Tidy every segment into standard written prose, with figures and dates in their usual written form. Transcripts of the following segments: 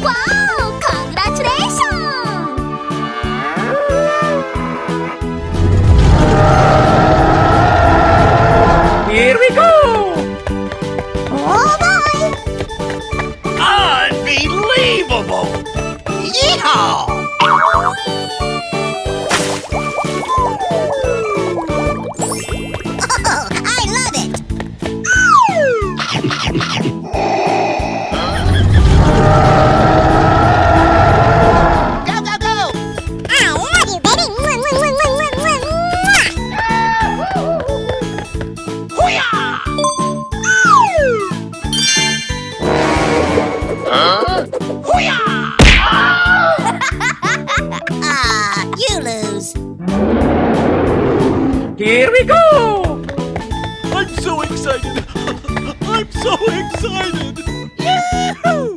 Wow! Congratulations! Here we go! Oh boy! Unbelievable! Yeehaw! Oh, I love it! Go, go, go! I love you, baby! Ah, you lose. Here we go! I'm so excited! I'm so excited! Yahoo!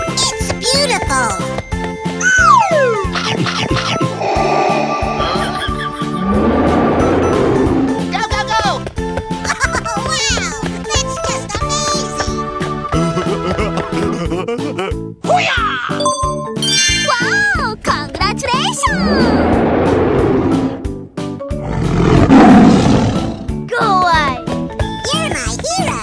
It's beautiful. Go, go, go! Oh, wow! That's just amazing! Wow! Congratulations! Go away! You're my hero!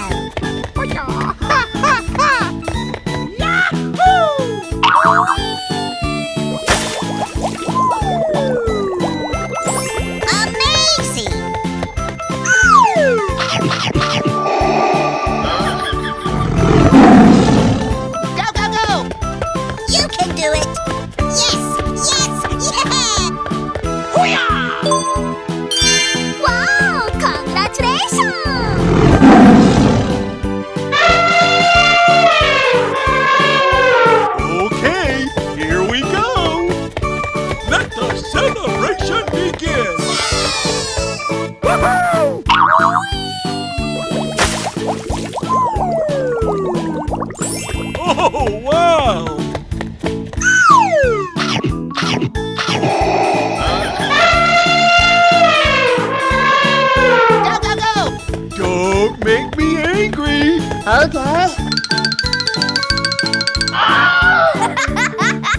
Amazing! Go, go, go! You can do it! Yes! Yes! Yeah! Wow! Congratulations! Okay, here we go! Let the celebration begin! Oh, wow! Go, go, go! Don't make me angry! Okay.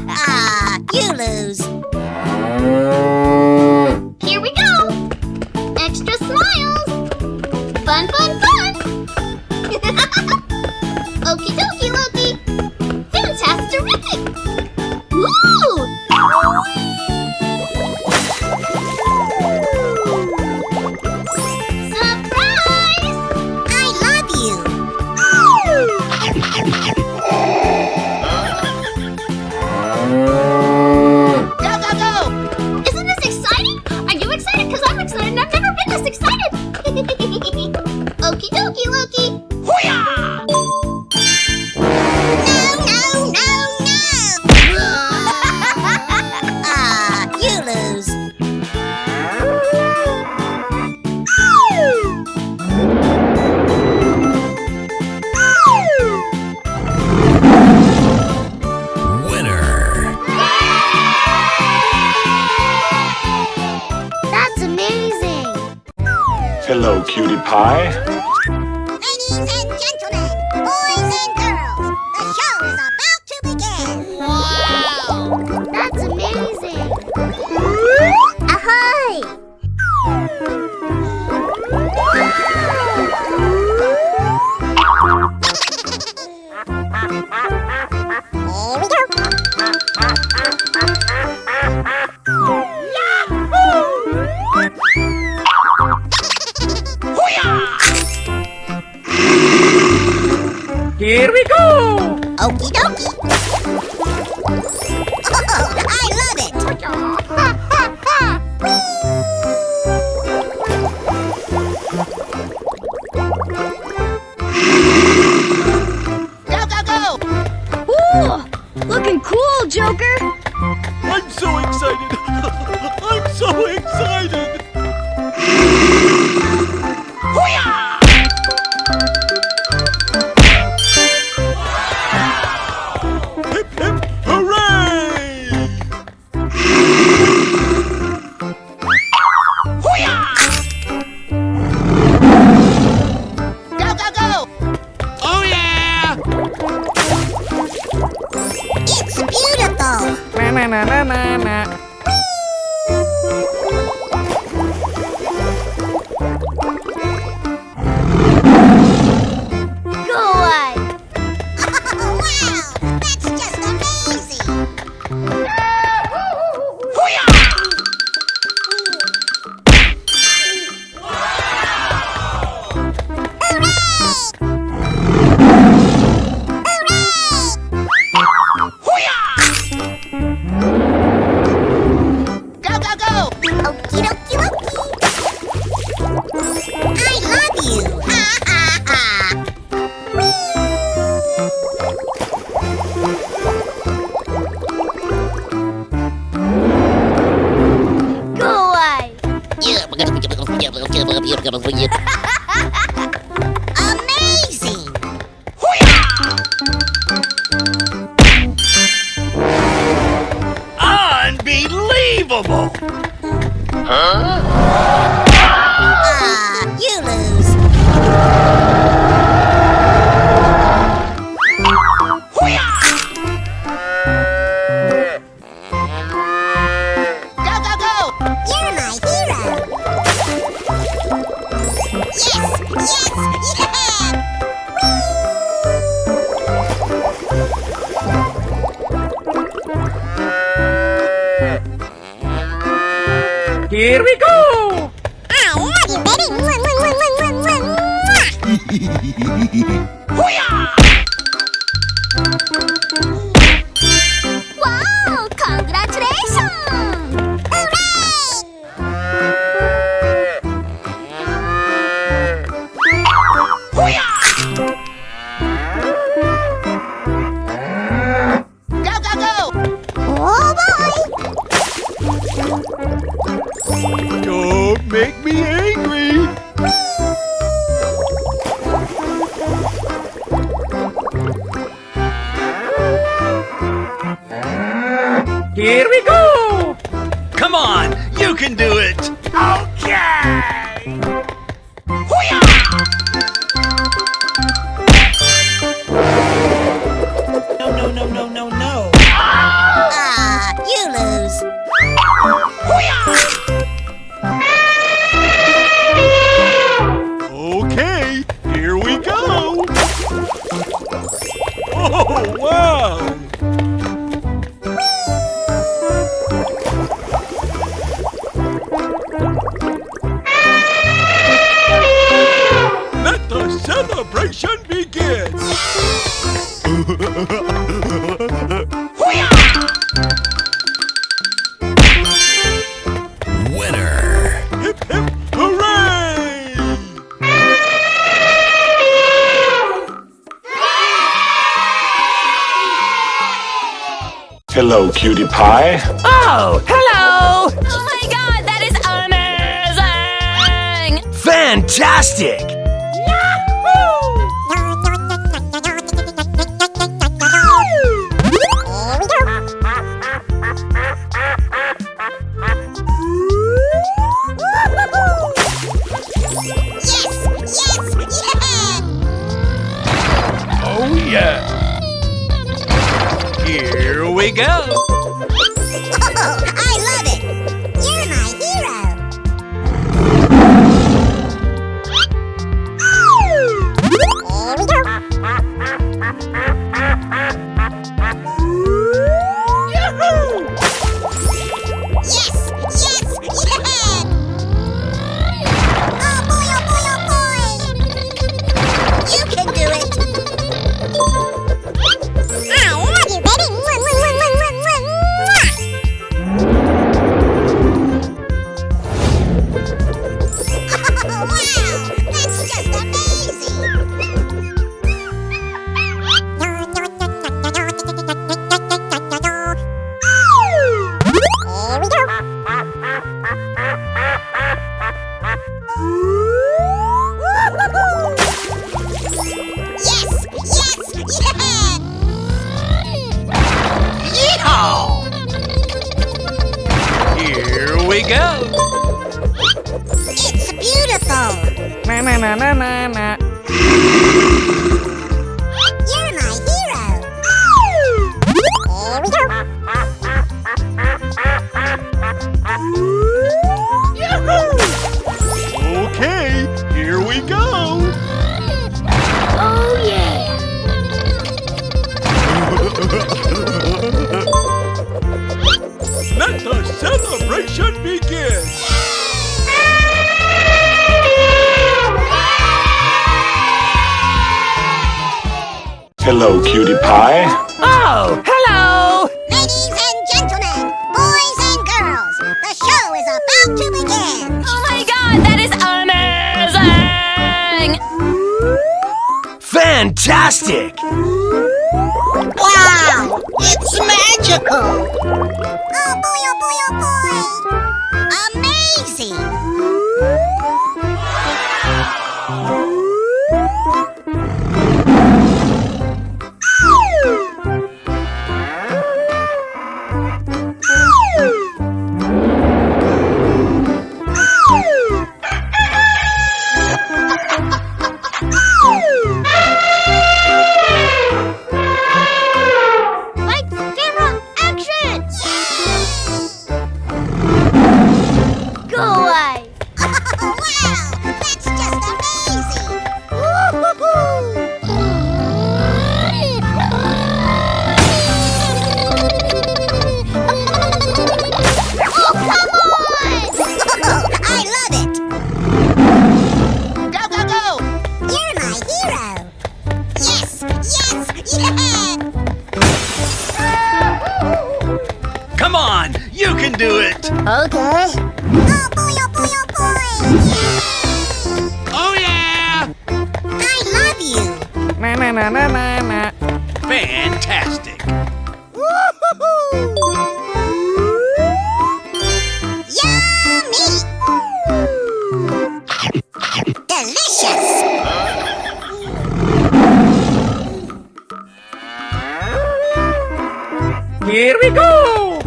Ah, you lose. Here we go. Extra smiles. Fun, fun, fun. Okie dokie, Loki. Fantastic. Woo! Surprise! I love you. Go, go, go! Isn't this exciting? Are you excited? Because I'm excited and I've never been this excited! Okie dokie, Loki! No, no, no, no! Ah, you lose! That's amazing! Hello, cutie pie. Ladies and gentlemen, boys and girls, the show is about to begin! Wow! That's amazing! Ahoy! Here we go! Here we go! Okie dokie! Oh, I love it! Go, go, go! Ooh, looking cool, Joker. I'm so excited! I'm so excited! Hip, hip, hooray! na na na na. Go away. Oh, wow! That's just amazing! Go, go, go! Okie dokie dokie! I love you! Ha ha ha! Go away. Amazing! Unbelievable! You lose. Go, go, go! You're my hero. Yes, yes, yeah! Here we go! I love you, baby. Mwah, mwah, mwah, mwah, mwah, mwah. Wow, congratulations. Go, go, go! Oh, boy! Don't make me angry! Here we go! Come on, you can do it! Okay! No. You lose. Okay, here we go! Oh, wow! Let the celebration begin! Winner. Hip hip hooray! Hello, cutie pie. Oh, hello! Oh my god, that is amazing! Fantastic! Oh yeah! Here we go! Oh, I love it! You're my hero! Here we go! Yes! Yes! Yeah! Oh boy, oh boy, oh boy! You can do it! I love you, baby! Mwah, mwah, mwah, mwah, mwah, mwah. Hello, cutie pie. Oh, hello. Ladies and gentlemen, boys and girls, the show is about to begin. Oh my god, that is amazing! Fantastic! Wow, it's magical. Oh boy, oh boy, oh boy. Amazing. Lights, camera, action! Go away! Wow, that's just amazing. Woo-hoo-hoo. Oh, come on! I love it. Go, go, go! You're my hero. Yes, yes, yeah. Come on, you can do it. Okay. Oh boy, oh boy, oh boy. Oh yeah! I love you. Na na na na na na. Fantastic. Yummy. Delicious. Here we go. Oh,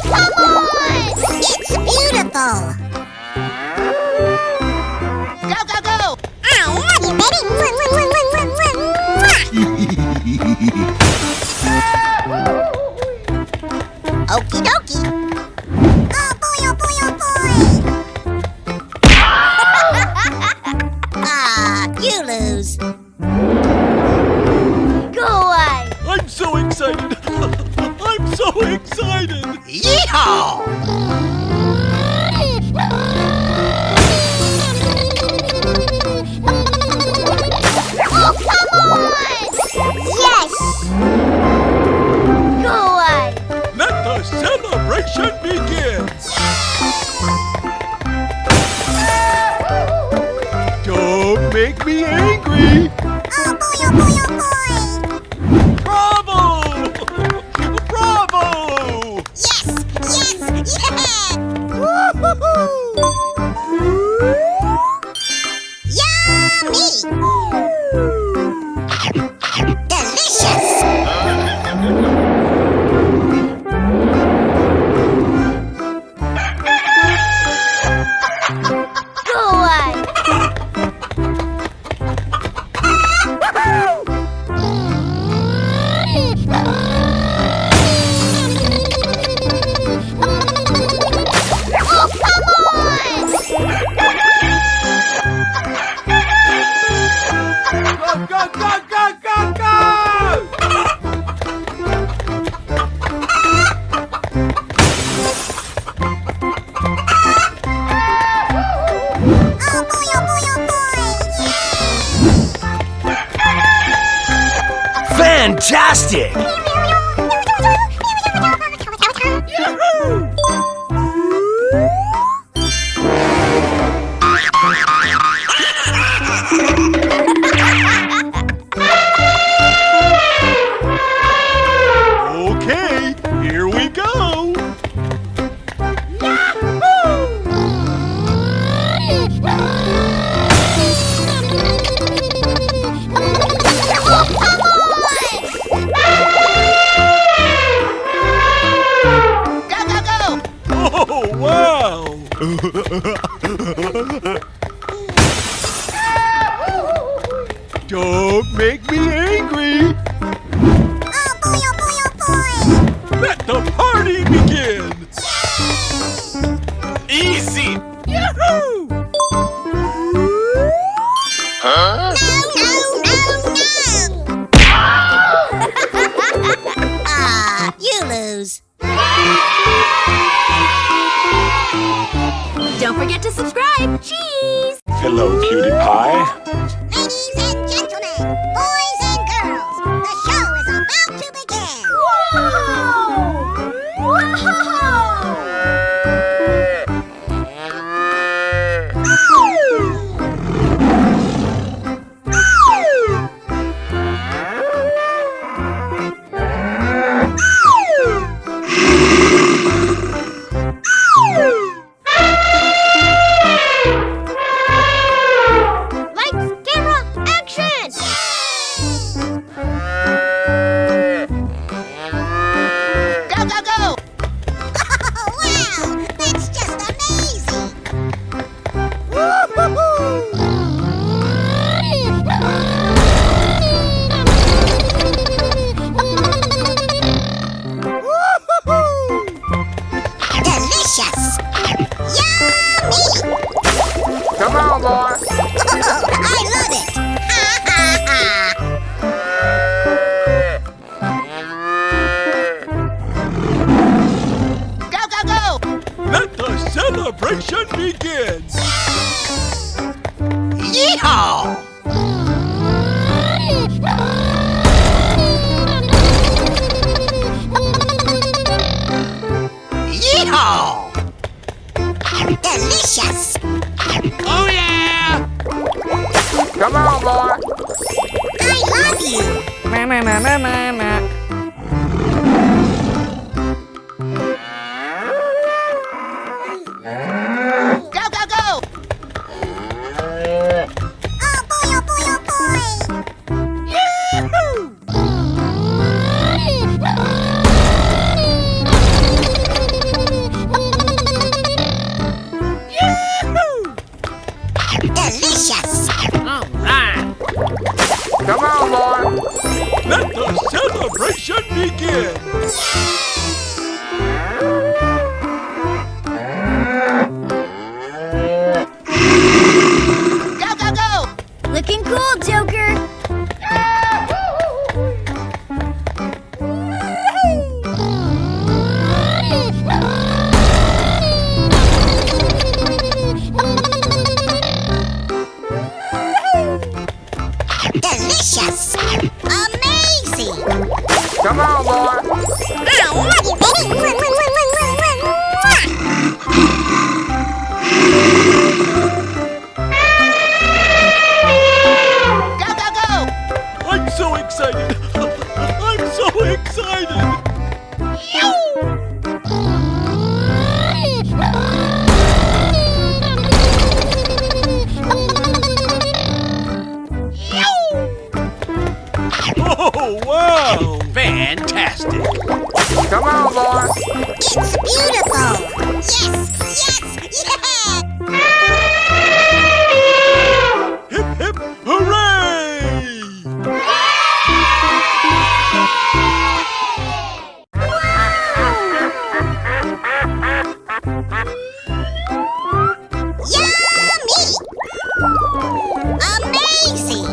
come on! It's beautiful. Go, go, go! I love you, baby. Mwah, mwah, mwah, mwah, mwah, mwah. Okie dokie. Oh boy, oh boy, oh boy. Ah, you lose. Go away! I'm so excited. I'm so excited. Yeehaw! Oh, come on! Yes. Go away! Let the celebration begin. Don't make me angry. Oh boy, oh boy, oh boy. Bravo! Bravo! Yes, yes, yeah. Woo-hoo-hoo. Yummy. Delicious. Go away! Oh, come on! Go, go, go, go, go! Oh boy, oh boy, oh boy. Fantastic! Okay, here we go. Oh, come on! Go, go, go! Oh, wow. Don't make me angry. Oh boy, oh boy, oh boy. Let the party begin. Easy. Yahoo! No, no, no, no. Ah, you lose. Don't forget to subscribe. Cheese! Hello, cutie pie. Ladies and gentlemen, boys and girls, the show is about to begin. Lights, camera, action! Go, go, go! Oh, wow! That's just amazing! Delicious! Yummy! Come on, boy. I love it! Ha ha ha! Go, go, go! Let the celebration begin. Yeehaw! Yeehaw! Delicious! Oh, yeah. Come on, boy. I love you! Na na na na na na. Go, go, go! Oh boy, oh boy, oh boy! Delicious! All right. Come on, boy. Let the celebration begin. Go, go, go! Looking cool, Joker! Delicious! Amazing! Come on, boy. I love you, baby! Go, go, go! I'm so excited. I'm so excited. Oh, wow. Fantastic! Come on, boy. It's beautiful! Yes! Yes! Yeah! Hip, hip, hooray! Yummy! Amazing!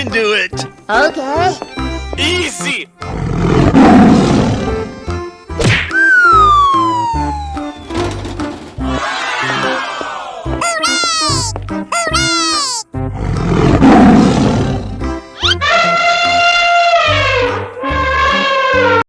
can do it. Okay. Easy.